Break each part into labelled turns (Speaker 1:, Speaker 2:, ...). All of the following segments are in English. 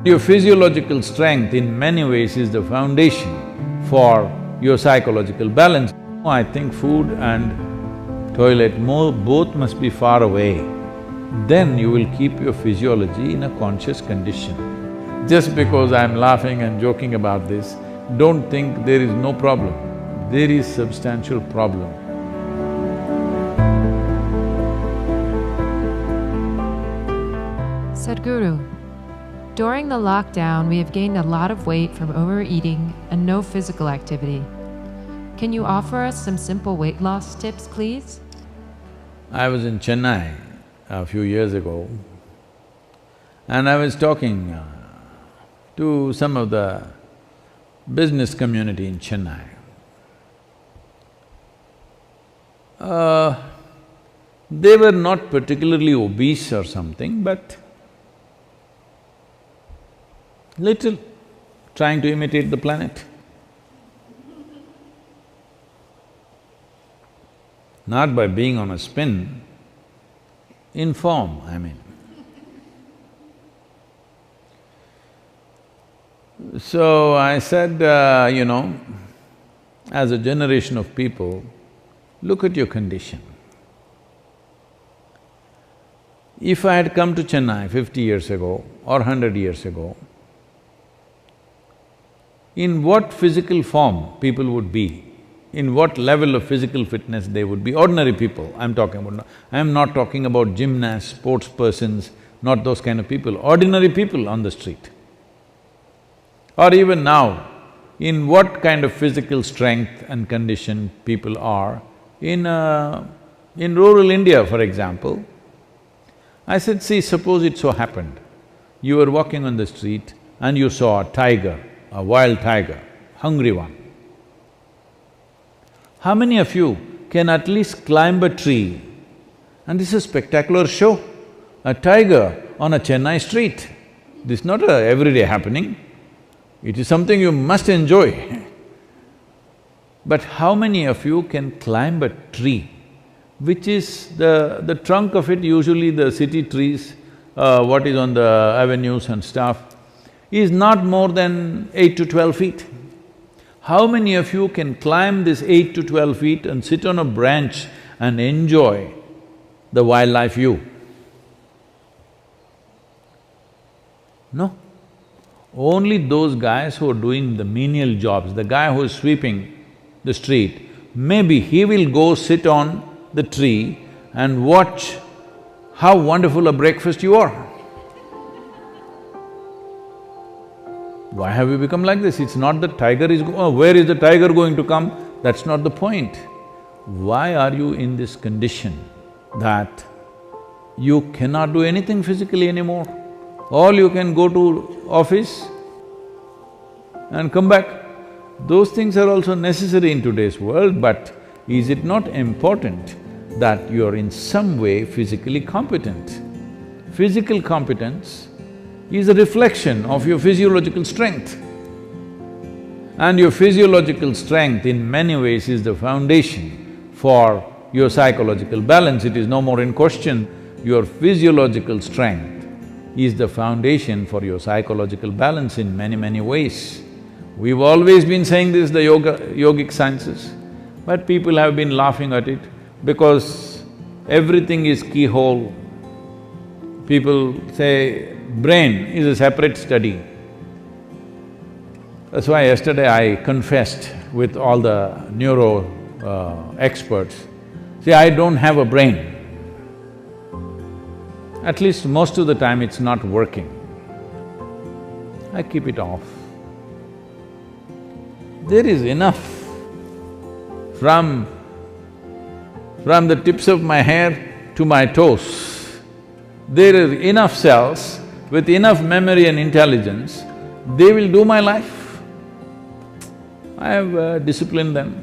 Speaker 1: Your physiological strength in many ways is the foundation for your psychological balance. I think food and toilet both must be far away. Then you will keep your physiology in a conscious condition. Just because I'm laughing and joking about this, don't think there is no problem. There is substantial problem.
Speaker 2: Sadhguru, during the lockdown, we have gained a lot of weight from overeating and no physical activity. Can you offer us some simple weight loss tips, please?
Speaker 1: I was in Chennai a few years ago and I was talking to some of the business community in Chennai. They were not particularly obese or something, but little, trying to imitate the planet. Not by being on a spin, in form, I mean. So I said, as a generation of people, look at your condition. If I had come to Chennai 50 years ago or 100 years ago, in what physical form people would be, in what level of physical fitness they would be, ordinary people I'm talking about. I'm not talking about gymnasts, sports persons, not those kind of people, ordinary people on the street. Or even now, in what kind of physical strength and condition people are in rural India, for example. I said, see, suppose it so happened, you were walking on the street and you saw a tiger, a wild tiger, hungry one. How many of you can at least climb a tree? And this is a spectacular show, a tiger on a Chennai street. This is not a everyday happening, it is something you must enjoy. But how many of you can climb a tree, which is the trunk of it, usually the city trees, what is on the avenues and stuff, is not more than 8 to 12 feet. How many of you can climb this 8 to 12 feet and sit on a branch and enjoy the wildlife view? No. Only those guys who are doing the menial jobs, the guy who is sweeping the street, maybe he will go sit on the tree and watch how wonderful a breakfast you are. Why have we become like this? It's not that tiger is… where is the tiger going to come? That's not the point. Why are you in this condition that you cannot do anything physically anymore? All you can go to office and come back. Those things are also necessary in today's world, but is it not important that you are in some way physically competent? Physical competence is a reflection of your physiological strength. And your physiological strength in many ways is the foundation for your psychological balance. It is no more in question. Your physiological strength is the foundation for your psychological balance in many ways. We've always been saying this, the yogic sciences, but people have been laughing at it because everything is keyhole. People say brain is a separate study. That's why yesterday I confessed with all the neuro experts, see, I don't have a brain. At least most of the time it's not working. I keep it off. There is enough from the tips of my hair to my toes. There are enough cells with enough memory and intelligence, they will do my life. I have disciplined them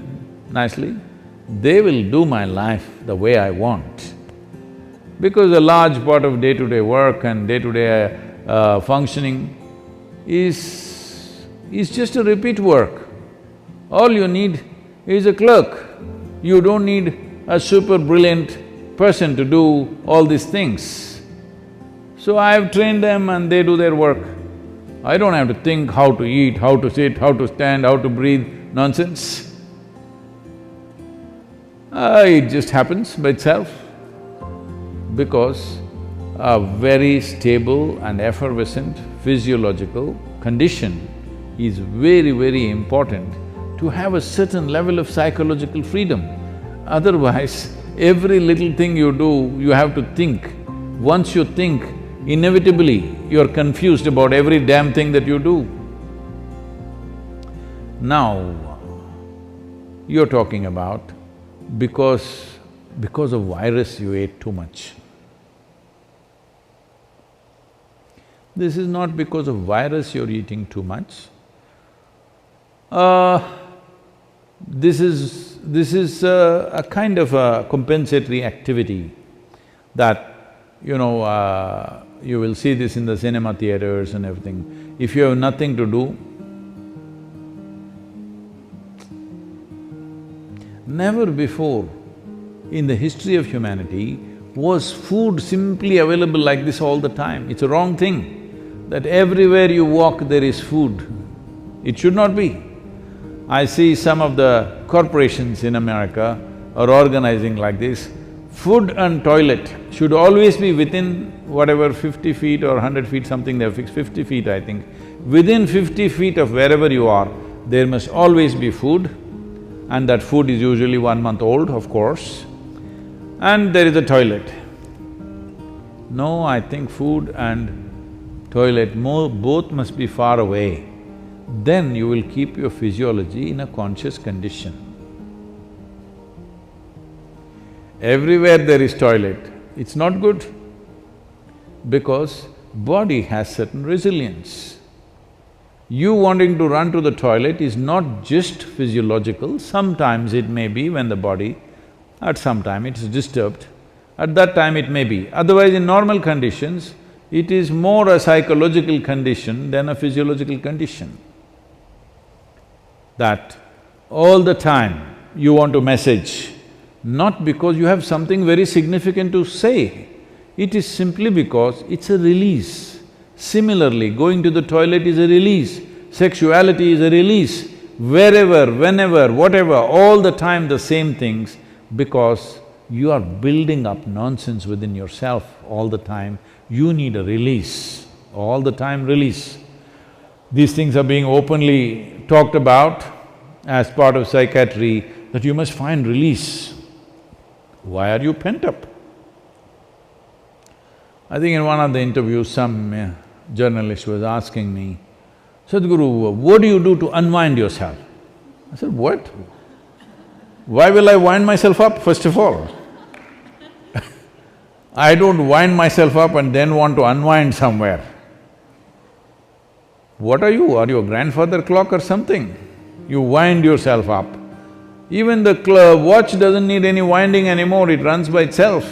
Speaker 1: nicely. They will do my life the way I want. Because a large part of day-to-day work and day-to-day functioning is just a repeat work. All you need is a clerk. You don't need a super brilliant person to do all these things. So I've trained them and they do their work. I don't have to think how to eat, how to sit, how to stand, how to breathe, nonsense. It just happens by itself because a very stable and effervescent physiological condition is very, very important to have a certain level of psychological freedom. Otherwise, every little thing you do, you have to think. Once you think, inevitably you're confused about every damn thing that you do. Now, you're talking about because of virus you ate too much. This is not because of virus you're eating too much. This is a kind of a compensatory activity that, you will see this in the cinema theaters and everything. If you have nothing to do, never before in the history of humanity was food simply available like this all the time. It's a wrong thing that everywhere you walk there is food. It should not be. I see some of the corporations in America are organizing like this. Food and toilet should always be within whatever 50 feet or 100 feet, something they've fixed, 50 feet I think. Within 50 feet of wherever you are, there must always be food, and that food is usually 1 month old, of course, and there is a toilet. No, I think food and toilet both must be far away. Then you will keep your physiology in a conscious condition. Everywhere there is toilet, it's not good because body has certain resilience. You wanting to run to the toilet is not just physiological, sometimes it may be when the body, at some time it is disturbed, at that time it may be. Otherwise, in normal conditions, it is more a psychological condition than a physiological condition. That all the time you want to message, not because you have something very significant to say, it is simply because it's a release. Similarly, going to the toilet is a release, sexuality is a release, wherever, whenever, whatever, all the time the same things, because you are building up nonsense within yourself all the time. You need a release, all the time release. These things are being openly talked about as part of psychiatry, that you must find release. Why are you pent up? I think in one of the interviews, some journalist was asking me, Sadhguru, what do you do to unwind yourself? I said, what? Why will I wind myself up, first of all? I don't wind myself up and then want to unwind somewhere. What are you? Are you a grandfather clock or something? You wind yourself up. Even the watch doesn't need any winding anymore, it runs by itself.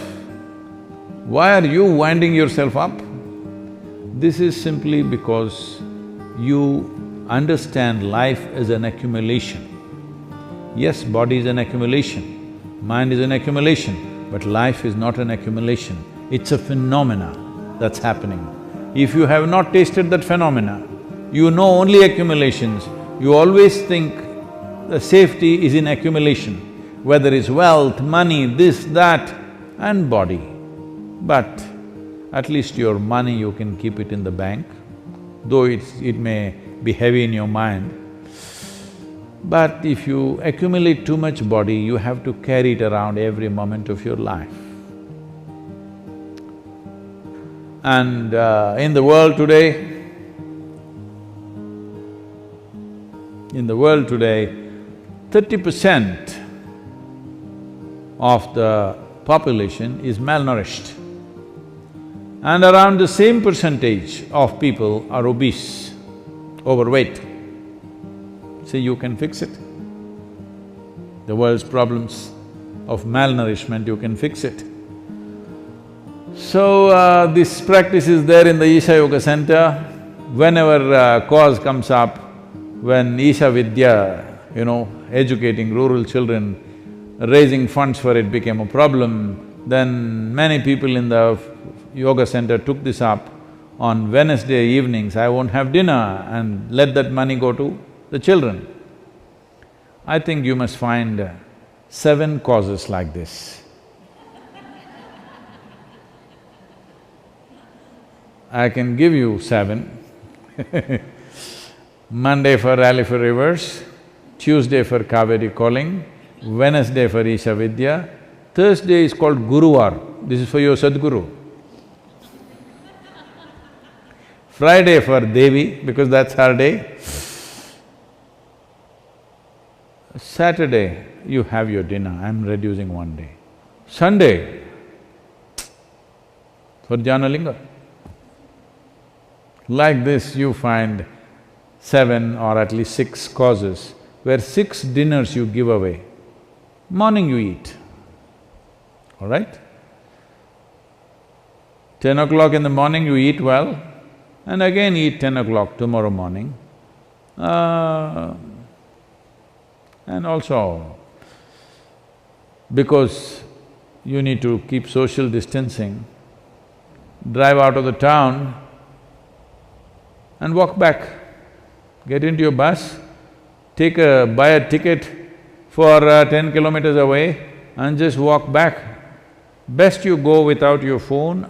Speaker 1: Why are you winding yourself up? This is simply because you understand life as an accumulation. Yes, body is an accumulation, mind is an accumulation, but life is not an accumulation, it's a phenomena that's happening. If you have not tasted that phenomena, you know only accumulations, you always think the safety is in accumulation, whether it's wealth, money, this, that, and body. But at least your money you can keep it in the bank, though it may be heavy in your mind. But if you accumulate too much body, you have to carry it around every moment of your life. And in the world today, 30% of the population is malnourished, and around the same percentage of people are obese, overweight. See, you can fix it. The world's problems of malnourishment, you can fix it. So, this practice is there in the Isha Yoga Center. Whenever cause comes up, when Isha Vidya, educating rural children, raising funds for it became a problem, then many people in the yoga center took this up. on Wednesday evenings I won't have dinner and let that money go to the children. I think you must find 7 causes like this. I can give you 7. Monday for Rally for Rivers, Tuesday for Kaveri Calling, Wednesday for Isha Vidya, Thursday is called Guruvar, this is for your Sadhguru. Friday for Devi, because that's her day. Saturday, you have your dinner, I'm reducing 1 day. Sunday, for Jnanalinga. Like this, you find 7 or at least 6 causes where 6 dinners you give away. Morning you eat, all right? 10 o'clock in the morning you eat well, and again eat 10 o'clock tomorrow morning. And also, because you need to keep social distancing, drive out of the town and walk back. Get into your bus, buy a ticket for 10 kilometers away and just walk back. Best you go without your phone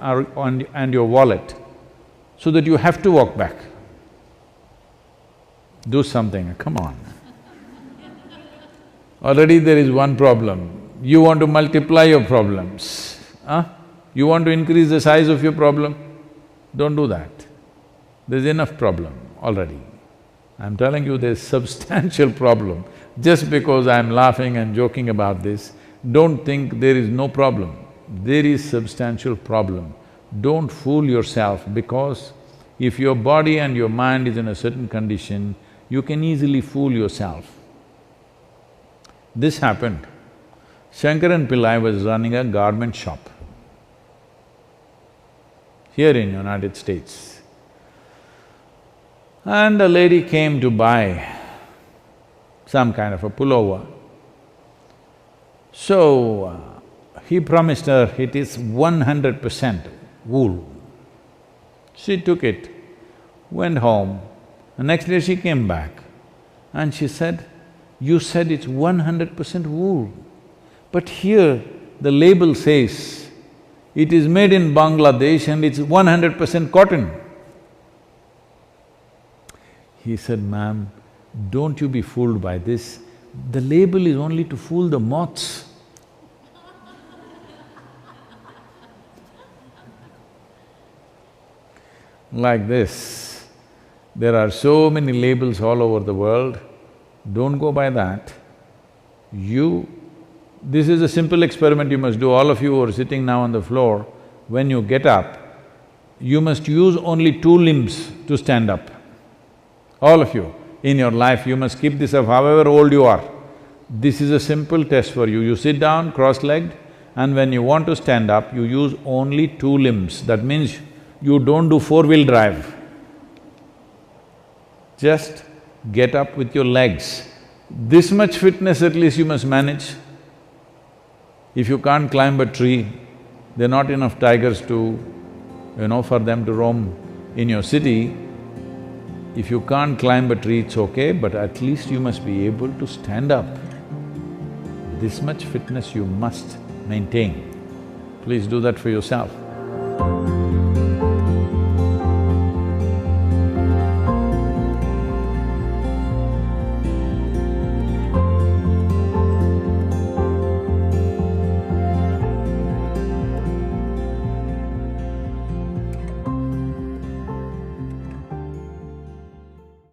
Speaker 1: and your wallet, so that you have to walk back. Do something, come on. Already there is one problem, you want to multiply your problems, huh? You want to increase the size of your problem? Don't do that. There's enough problem already. I'm telling you there's substantial problem. Just because I'm laughing and joking about this, don't think there is no problem. There is substantial problem. Don't fool yourself, because if your body and your mind is in a certain condition, you can easily fool yourself. This happened. Shankaran Pillai was running a garment shop here in United States. And a lady came to buy some kind of a pullover. So, he promised her it is 100% wool. She took it, went home. The next day she came back and she said, "You said it's 100% wool, but here the label says it is made in Bangladesh and it's 100% cotton." He said, "Ma'am, don't you be fooled by this. The label is only to fool the moths." Like this, there are so many labels all over the world, don't go by that. This is a simple experiment you must do, all of you who are sitting now on the floor, when you get up, you must use only 2 limbs to stand up. All of you, in your life you must keep this up however old you are. This is a simple test for you. You sit down cross-legged and when you want to stand up, you use only 2 limbs. That means you don't do 4-wheel drive. Just get up with your legs. This much fitness at least you must manage. If you can't climb a tree, there are not enough tigers to, for them to roam in your city. If you can't climb a tree, it's okay, but at least you must be able to stand up. This much fitness you must maintain. Please do that for yourself.